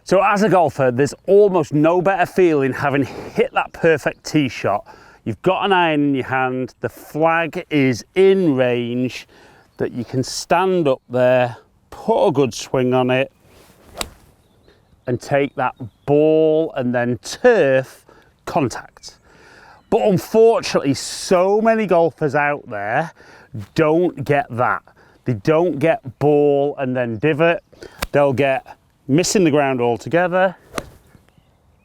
So as a golfer, there's almost no better feeling having hit that perfect tee shot. You've got an iron in your hand, the flag is in range, that you can stand up there, put a good swing on it, and take that ball and then turf contact. But unfortunately, so many golfers out there don't get that. They don't get ball and then divot. They'll get missing the ground altogether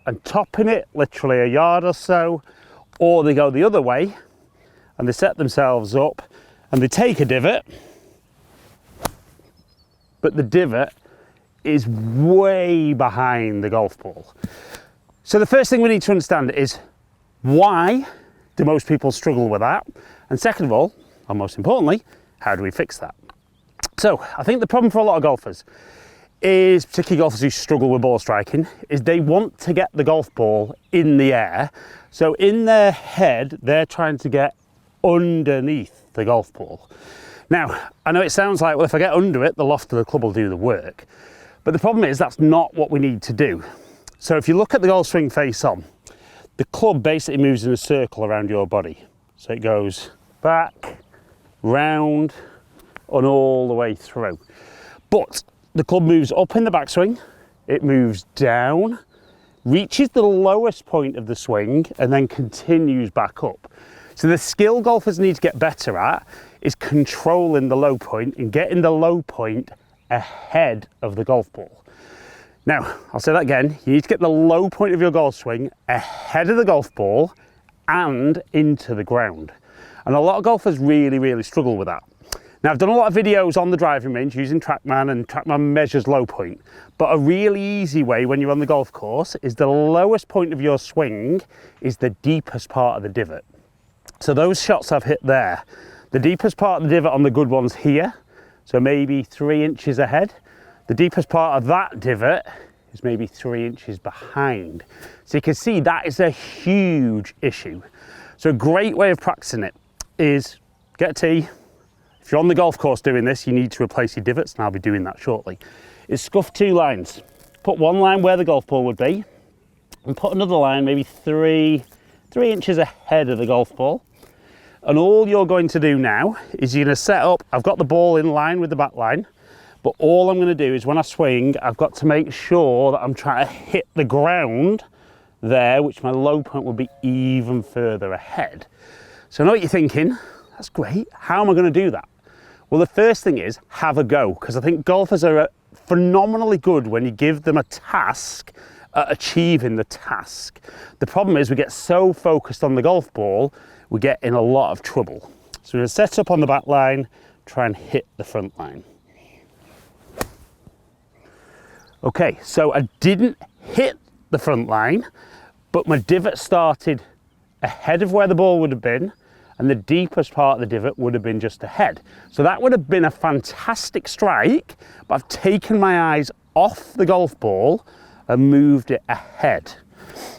and topping it literally a yard or so, or they go the other way and they set themselves up and they take a divot, but the divot is way behind the golf ball. So the first thing we need to understand is, why do most people struggle with that? And second of all, and most importantly, how do we fix that? So I think the problem for a lot of golfers is, particularly golfers who struggle with ball striking, is they want to get the golf ball in the air. So in their head, they're trying to get underneath the golf ball. Now, I know it sounds like, well, if I get under it, the loft of the club will do the work. But the problem is that's not what we need to do. So if you look at the golf swing face on, the club basically moves in a circle around your body. So it goes back, round, and all the way through. But the club moves up in the backswing, it moves down, reaches the lowest point of the swing, and then continues back up. So the skill golfers need to get better at is controlling the low point and getting the low point ahead of the golf ball. Now, I'll say that again, you need to get the low point of your golf swing ahead of the golf ball and into the ground. And a lot of golfers really struggle with that. Now, I've done a lot of videos on the driving range using TrackMan, and TrackMan measures low point. But a really easy way when you're on the golf course is the lowest point of your swing is the deepest part of the divot. So those shots I've hit there, the deepest part of the divot on the good ones here, so maybe 3 inches ahead. The deepest part of that divot is maybe 3 inches behind. So you can see that is a huge issue. So a great way of practicing it is get a tee. If you're on the golf course doing this, you need to replace your divots, and I'll be doing that shortly. Is scuff 2 lines. Put one line where the golf ball would be, and put another line maybe 3 inches ahead of the golf ball. And all you're going to do now is you're going to set up, I've got the ball in line with the back line, but all I'm going to do is when I swing, I've got to make sure that I'm trying to hit the ground there, which my low point will be even further ahead. So I know what you're thinking, that's great, how am I going to do that? Well, the first thing is have a go, because I think golfers are phenomenally good when you give them a task at achieving the task. The problem is we get so focused on the golf ball, we get in a lot of trouble. So we're going to set up on the back line, try and hit the front line. Okay, so I didn't hit the front line, but my divot started ahead of where the ball would have been, and the deepest part of the divot would have been just ahead. So that would have been a fantastic strike, but I've taken my eyes off the golf ball and moved it ahead.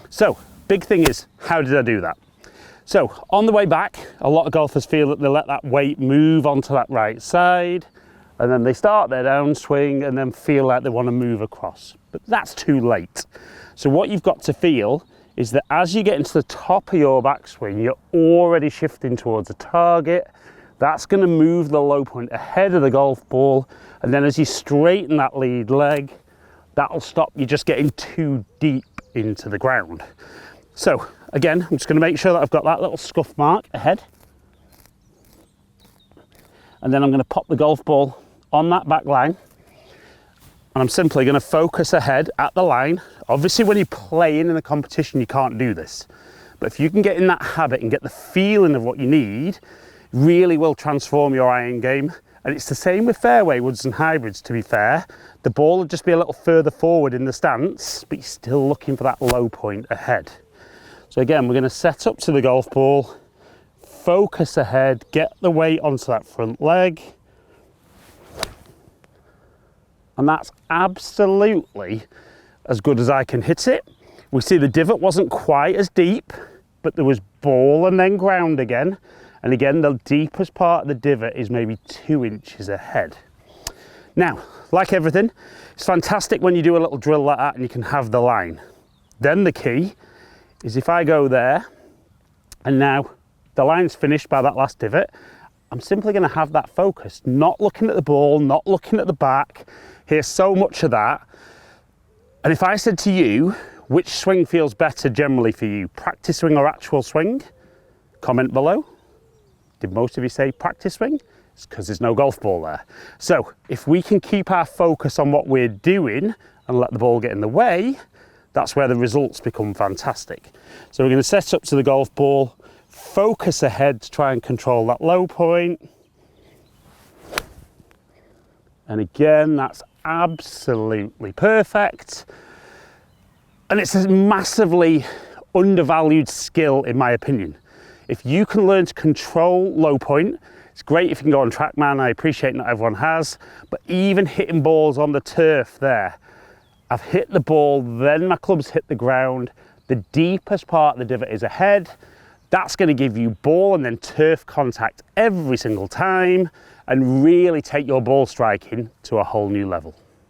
So, big thing is, how did I do that? So, on the way back, a lot of golfers feel that they let that weight move onto that right side, and then they start their downswing and then feel like they want to move across. But that's too late. So what you've got to feel is that as you get into the top of your backswing, you're already shifting towards a target. That's going to move the low point ahead of the golf ball. And then as you straighten that lead leg, that'll stop you just getting too deep into the ground. So again, I'm just going to make sure that I've got that little scuff mark ahead. And then I'm going to pop the golf ball on that back line. And I'm simply going to focus ahead at the line. Obviously, when you're playing in a competition, you can't do this. But if you can get in that habit and get the feeling of what you need, really will transform your iron game. And it's the same with fairway woods and hybrids, to be fair. The ball will just be a little further forward in the stance, but you're still looking for that low point ahead. So again, we're going to set up to the golf ball, focus ahead, get the weight onto that front leg. And that's absolutely as good as I can hit it. We see the divot wasn't quite as deep, but there was ball and then ground again. And again, the deepest part of the divot is maybe 2 inches ahead. Now, like everything, it's fantastic when you do a little drill like that and you can have the line. Then the key is if I go there and now the line's finished by that last divot, I'm simply going to have that focus, not looking at the ball, not looking at the back. Here's so much of that. And if I said to you, which swing feels better generally for you, practice swing or actual swing? Comment below. Did most of you say practice swing? It's because there's no golf ball there. So if we can keep our focus on what we're doing and let the ball get in the way, that's where the results become fantastic. So we're going to set up to the golf ball, focus ahead to try and control that low point. And again, that's absolutely perfect. And it's a massively undervalued skill in my opinion. If you can learn to control low point, it's great if you can go on TrackMan. I appreciate not everyone has, but even hitting balls on the turf there, I've hit the ball, then my club's hit the ground. The deepest part of the divot is ahead. That's going to give you ball and then turf contact every single time and really take your ball striking to a whole new level.